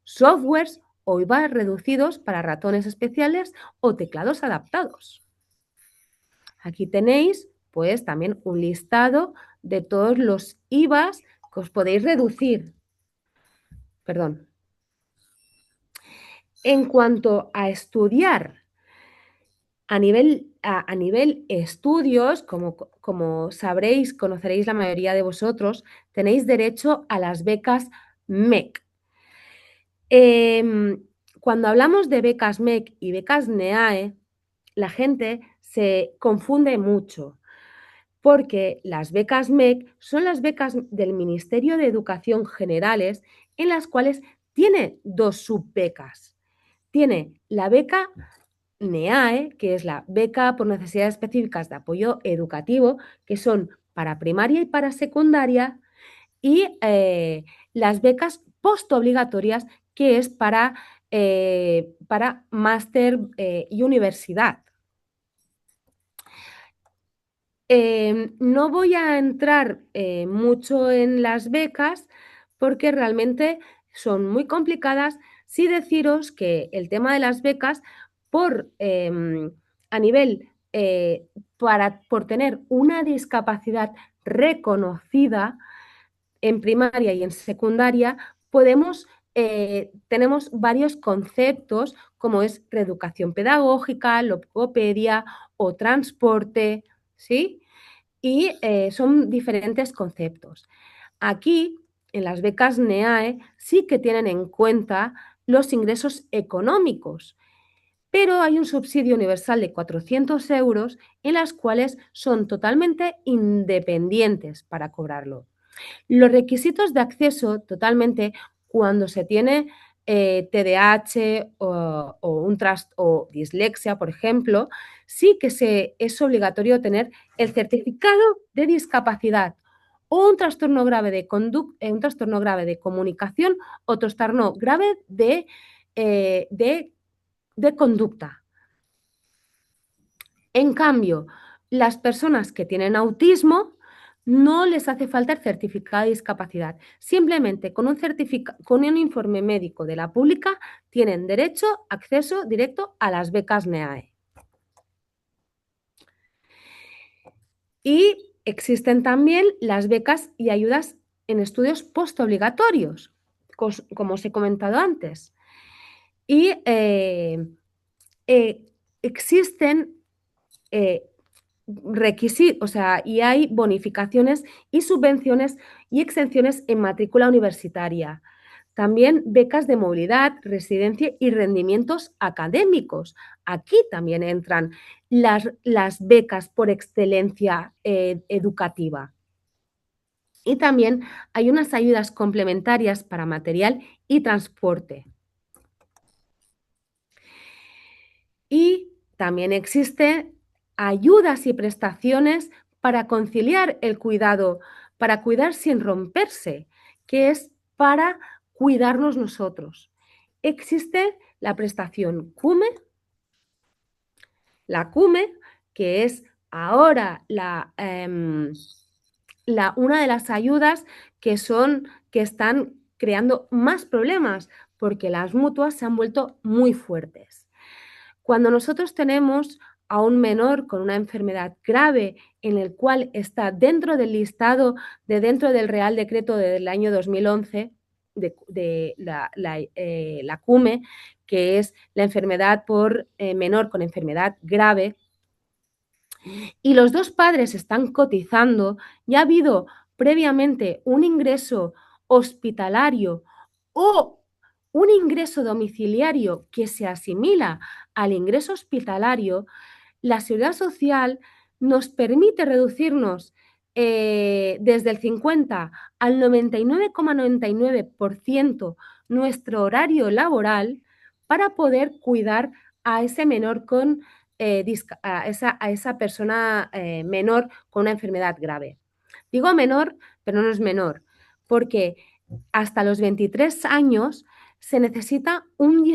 softwares o IVA reducidos para ratones especiales o teclados adaptados. Aquí tenéis pues también un listado de todos los IVAs que os podéis reducir. Perdón. En cuanto a estudiar, a nivel estudios, como sabréis, conoceréis la mayoría de vosotros, tenéis derecho a las becas MEC. Cuando hablamos de becas MEC y becas NEAE, la gente se confunde mucho, porque las becas MEC son las becas del Ministerio de Educación Generales, en las cuales tiene dos subbecas. tiene la beca NEAE, que es la beca por necesidades específicas de apoyo educativo, que son para primaria y para secundaria, y las becas postobligatorias, que es para máster y universidad. No voy a entrar mucho en las becas porque realmente son muy complicadas. Sí deciros que el tema de las becas a nivel por tener una discapacidad reconocida en primaria y en secundaria, tenemos varios conceptos como es reeducación pedagógica, logopedia o transporte, ¿sí? Y son diferentes conceptos. Aquí, en las becas NEAE, sí que tienen en cuenta los ingresos económicos, pero hay un subsidio universal de 400 euros en las cuales son totalmente independientes para cobrarlo. Los requisitos de acceso totalmente cuando se tiene TDAH o dislexia, por ejemplo, sí que es obligatorio tener el certificado de discapacidad o un trastorno grave de comunicación o trastorno grave de conducta. En cambio, las personas que tienen autismo no les hace falta el certificado de discapacidad. Simplemente con un informe médico de la pública tienen derecho, acceso directo a las becas NEAE. Y existen también las becas y ayudas en estudios postobligatorios, como os he comentado antes. Y existen requisitos, y hay bonificaciones y subvenciones y exenciones en matrícula universitaria. También becas de movilidad, residencia y rendimientos académicos. Aquí también entran las becas por excelencia educativa. Y también hay unas ayudas complementarias para material y transporte. Y también existen ayudas y prestaciones para conciliar el cuidado, para cuidar sin romperse, que es para cuidarnos nosotros. Existe la prestación CUME, que es ahora una de las ayudas que están creando más problemas porque las mutuas se han vuelto muy fuertes. Cuando nosotros tenemos a un menor con una enfermedad grave en el cual está dentro del listado dentro del Real Decreto del año 2011 de la CUME, que es la enfermedad por menor con enfermedad grave, y los dos padres están cotizando, ya ha habido previamente un ingreso hospitalario o un ingreso domiciliario que se asimila al ingreso hospitalario, la Seguridad Social nos permite reducirnos desde el 50 al 99,99% nuestro horario laboral para poder cuidar a ese menor a esa persona menor con una enfermedad grave. Digo menor, pero no es menor, porque hasta los 23 años se necesita un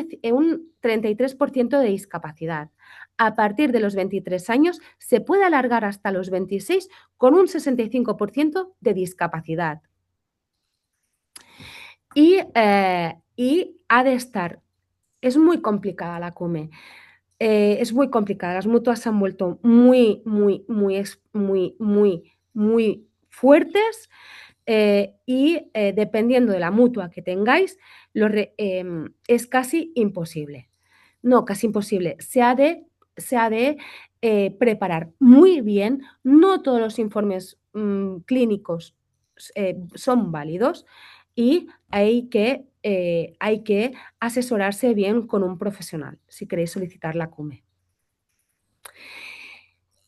33% de discapacidad. A partir de los 23 años se puede alargar hasta los 26 con un 65% de discapacidad. Y ha de estar, es muy complicada la CUME, es muy complicada, las mutuas se han vuelto muy, muy, muy, muy, muy, muy fuertes y dependiendo de la mutua que tengáis, es casi imposible. No, casi imposible. Se ha de preparar muy bien. No todos los informes clínicos son válidos y hay que asesorarse bien con un profesional si queréis solicitar la CUME.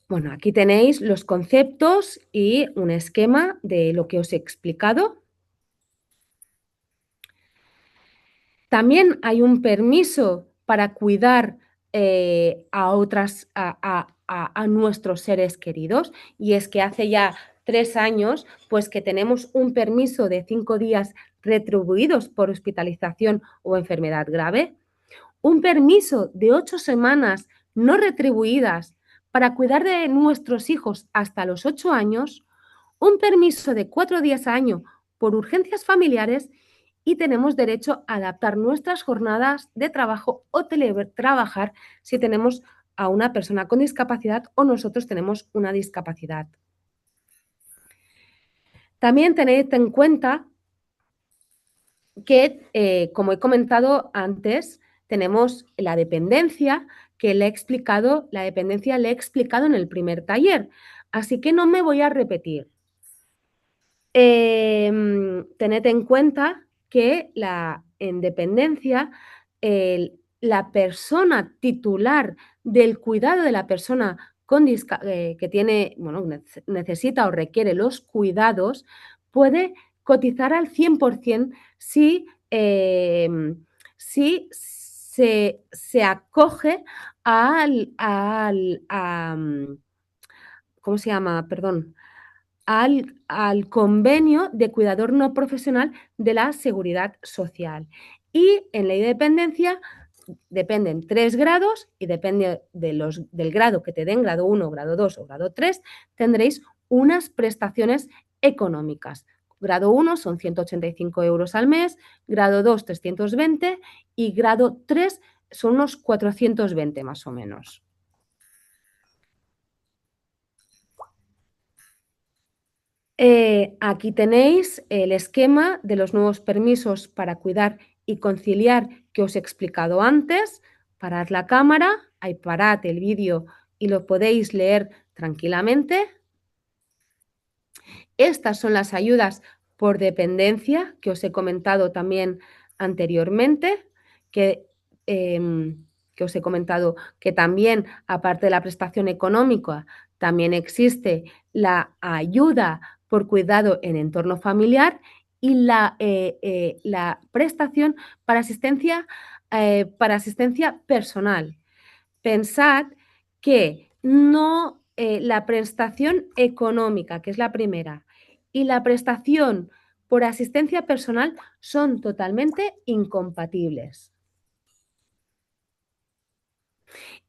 Bueno, aquí tenéis los conceptos y un esquema de lo que os he explicado. También hay un permiso para cuidar a nuestros seres queridos, y es que hace ya 3 años pues que tenemos un permiso de 5 días retribuidos por hospitalización o enfermedad grave, un permiso de 8 semanas no retribuidas para cuidar de nuestros hijos hasta los 8 años, un permiso de 4 días al año por urgencias familiares, y tenemos derecho a adaptar nuestras jornadas de trabajo o teletrabajar si tenemos a una persona con discapacidad o nosotros tenemos una discapacidad. También tened en cuenta que, como he comentado antes, tenemos la dependencia, que le he explicado, la dependencia le he explicado en el primer taller, así que no me voy a repetir. Tened en cuenta que en dependencia, la persona titular del cuidado de la persona que tiene, bueno, necesita o requiere los cuidados, puede cotizar al 100% si se acoge ¿cómo se llama? Perdón, al convenio de cuidador no profesional de la Seguridad Social. Y en ley de dependencia dependen 3 grados y depende del grado que te den, grado 1, grado 2 o grado 3, tendréis unas prestaciones económicas. Grado 1 son 185 euros al mes, grado 2 320 y grado 3 son unos 420 más o menos. Aquí tenéis el esquema de los nuevos permisos para cuidar y conciliar que os he explicado antes. Parad la cámara, ahí parad el vídeo y lo podéis leer tranquilamente. Estas son las ayudas por dependencia que os he comentado también anteriormente, que os he comentado que también, aparte de la prestación económica, también existe la ayuda por cuidado en entorno familiar y la prestación para asistencia personal. Pensad que no la prestación económica, que es la primera, y la prestación por asistencia personal son totalmente incompatibles.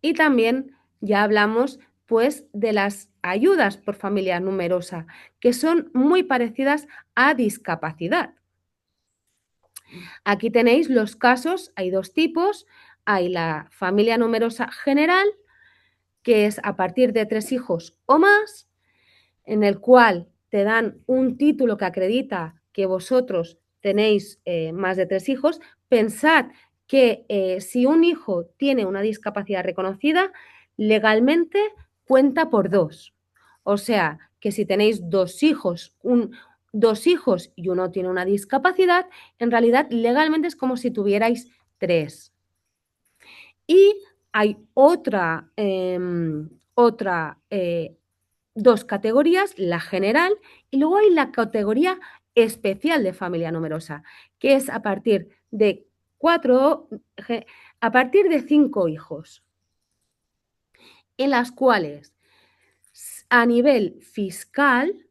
Y también ya hablamos pues de las ayudas por familia numerosa, que son muy parecidas a discapacidad. Aquí tenéis los casos, hay 2 tipos, hay la familia numerosa general, que es a partir de 3 hijos o más, en el cual te dan un título que acredita que vosotros tenéis más de 3 hijos. Pensad que si un hijo tiene una discapacidad reconocida, legalmente cuenta por 2. O sea, que si tenéis 2 hijos, 2 hijos y uno tiene una discapacidad, en realidad legalmente es como si tuvierais 3. Y hay otra 2 categorías, la general y luego hay la categoría especial de familia numerosa, que es a partir de 5 hijos, en las cuales a nivel fiscal,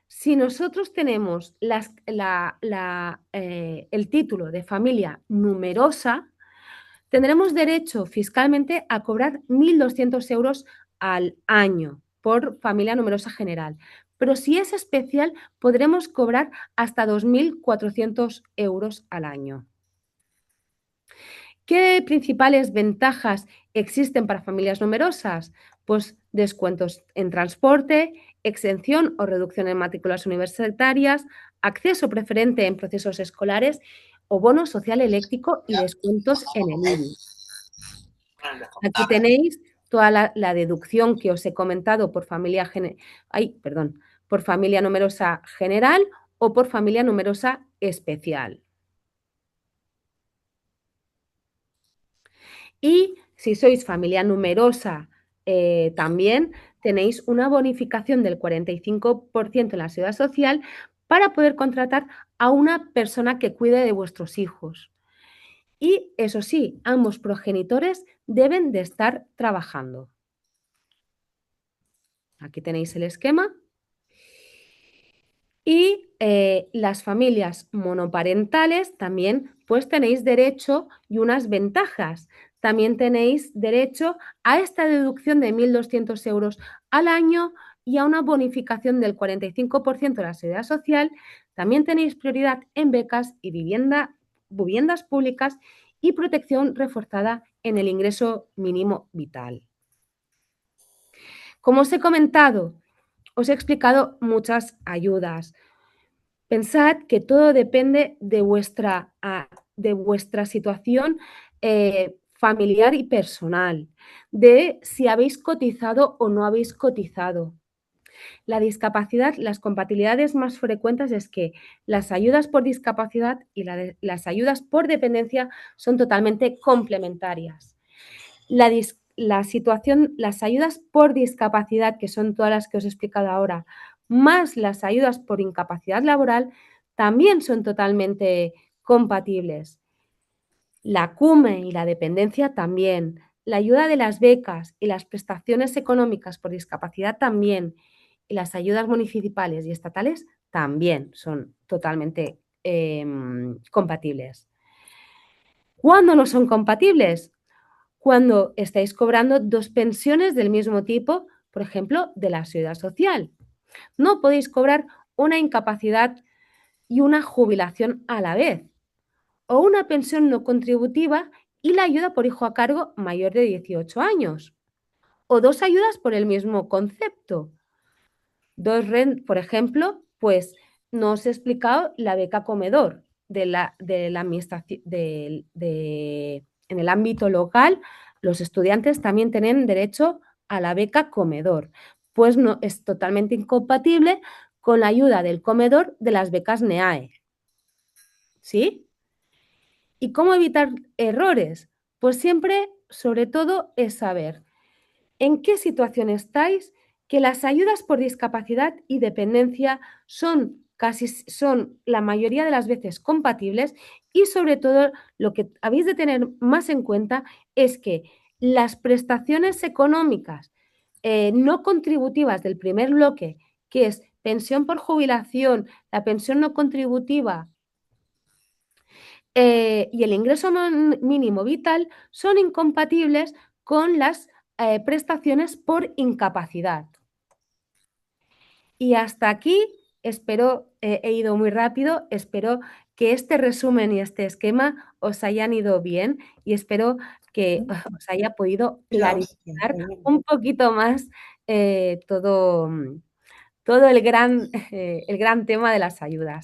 si nosotros tenemos el título de familia numerosa, tendremos derecho fiscalmente a cobrar 1.200 euros al año por familia numerosa general. Pero si es especial, podremos cobrar hasta 2.400 euros al año. ¿Qué principales ventajas existen para familias numerosas? Pues descuentos en transporte, exención o reducción en matrículas universitarias, acceso preferente en procesos escolares o bono social eléctrico y descuentos en el IBI. Aquí tenéis toda la deducción que os he comentado por por familia numerosa general o por familia numerosa especial. Y si sois familia numerosa también tenéis una bonificación del 45% en la seguridad social para poder contratar a una persona que cuide de vuestros hijos. Y eso sí, ambos progenitores deben de estar trabajando. Aquí tenéis el esquema. Y las familias monoparentales también pues tenéis derecho y unas ventajas. También tenéis derecho a esta deducción de 1.200 euros al año y a una bonificación del 45% de la seguridad social. También tenéis prioridad en becas y viviendas públicas y protección reforzada en el ingreso mínimo vital. Como os he comentado, os he explicado muchas ayudas. Pensad que todo depende de vuestra situación familiar y personal, de si habéis cotizado o no habéis cotizado. La discapacidad, las compatibilidades más frecuentes es que las ayudas por discapacidad y las ayudas por dependencia son totalmente complementarias. La situación, las ayudas por discapacidad, que son todas las que os he explicado ahora, más las ayudas por incapacidad laboral, también son totalmente compatibles. La CUME y la dependencia también. La ayuda de las becas y las prestaciones económicas por discapacidad también. Y las ayudas municipales y estatales también son totalmente compatibles. ¿Cuándo no son compatibles? Cuando estáis cobrando dos pensiones del mismo tipo, por ejemplo, de la seguridad social. No podéis cobrar una incapacidad y una jubilación a la vez, o una pensión no contributiva y la ayuda por hijo a cargo mayor de 18 años, o dos ayudas por el mismo concepto. Por ejemplo, pues no os he explicado la beca comedor de la administración en el ámbito local. Los estudiantes también tienen derecho a la beca comedor, pues no es totalmente incompatible con la ayuda del comedor de las becas NEAE. ¿Sí? ¿Y cómo evitar errores? Pues siempre, sobre todo, es saber en qué situación estáis, que las ayudas por discapacidad y dependencia son la mayoría de las veces compatibles y sobre todo lo que habéis de tener más en cuenta es que las prestaciones económicas no contributivas del primer bloque, que es pensión por jubilación, la pensión no contributiva y el ingreso mínimo vital, son incompatibles con las prestaciones por incapacidad. Y hasta aquí, he ido muy rápido, espero que este resumen y este esquema os hayan ido bien y espero que os haya podido clarificar un poquito más todo el gran tema de las ayudas.